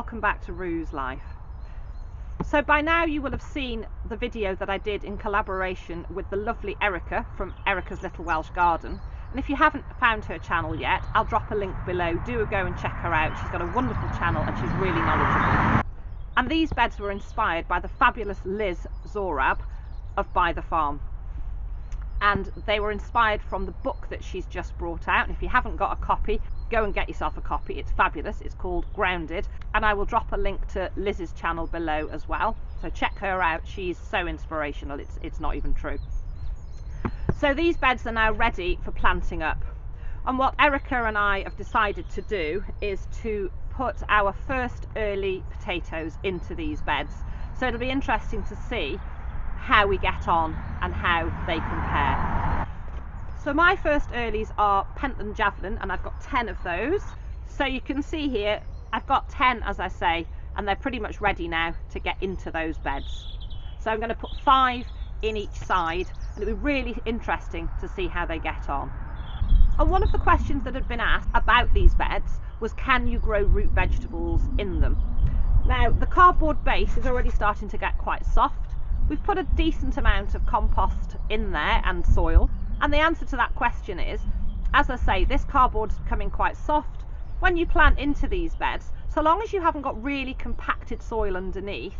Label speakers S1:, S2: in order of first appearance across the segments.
S1: welcome back to Rue's Life. So by now you will have seen the video that I did in collaboration with the lovely Erica from Erica's Little Welsh Garden, and if you haven't found her channel yet, I'll drop a link below. Do go and check her out. She's got a wonderful channel and she's really knowledgeable. And these beds were inspired by the fabulous Liz Zorab of Byther farm, and they were inspired from the book that she's just brought out. And if you haven't got a copy, go and get yourself a copy. It's fabulous. It's called Grounded, and I will drop a link to Liz's channel below as well, so check her out. She's so inspirational, it's not even true. So these beds are now ready for planting up, and what Erica and I have decided to do is to put our first early potatoes into these beds. So it'll be interesting to see how we get on and how they compare. So my first earlies are Pentland Javelin, and I've got 10 of those. So you can see here I've got 10, as I say, and they're pretty much ready now to get into those beds. So I'm going to put 5 in each side, and it'll be really interesting to see how they get on. And one of the questions that had been asked about these beds was, can you grow root vegetables in them? Now the cardboard base is already starting to get quite soft. We've put a decent amount of compost in there and soil, and the answer to that question is, as I say, this cardboard's becoming quite soft. When you plant into these beds, so long as you haven't got really compacted soil underneath,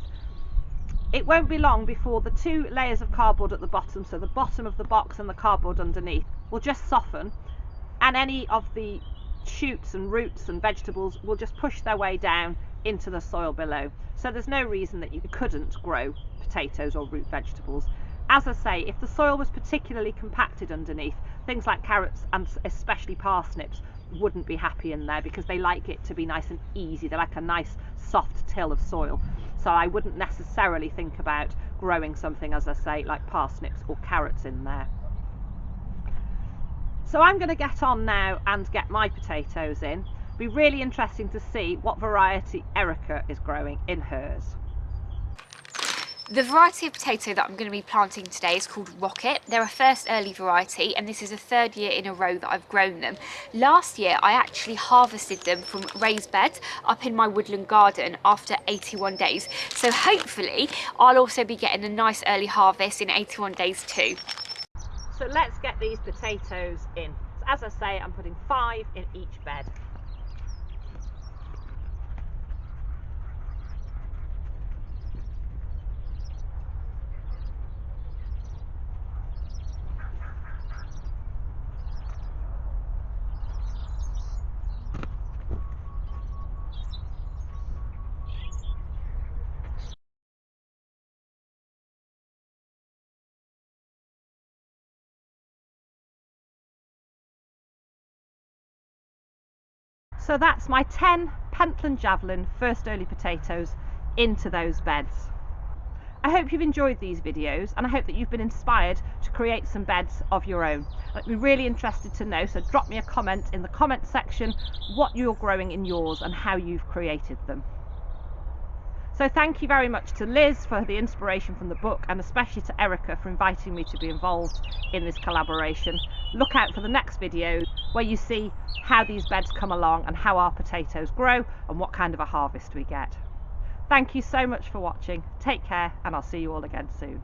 S1: it won't be long before the 2 layers of cardboard at the bottom, so the bottom of the box and the cardboard underneath, will just soften, and any of the shoots and roots and vegetables will just push their way down into the soil below. So there's no reason that you couldn't grow potatoes or root vegetables. As I say, if the soil was particularly compacted underneath, things like carrots and especially parsnips wouldn't be happy in there, because they like it to be nice and easy. They're like a nice soft till of soil. So I wouldn't necessarily think about growing something, as I say, like parsnips or carrots in there. So I'm going to get on now and get my potatoes in. It'll be really interesting to see what variety Erica is growing in hers.
S2: The variety of potato that I'm going to be planting today is called Rocket. They're a first early variety, and this is the 3rd year in a row that I've grown them. Last year I actually harvested them from raised beds up in my woodland garden after 81 days. So hopefully I'll also be getting a nice early harvest in 81 days too.
S1: So let's get these potatoes in. As I say, I'm putting 5 in each bed. So that's my 10 Pentland Javelin first early potatoes into those beds. I hope you've enjoyed these videos, and I hope that you've been inspired to create some beds of your own. I'd be really interested to know, so drop me a comment in the comment section what you're growing in yours and how you've created them. So thank you very much to Liz for the inspiration from the book, and especially to Erica for inviting me to be involved in this collaboration. Look out for the next video where you see how these beds come along and how our potatoes grow and what kind of a harvest we get. Thank you so much for watching. Take care, and I'll see you all again soon.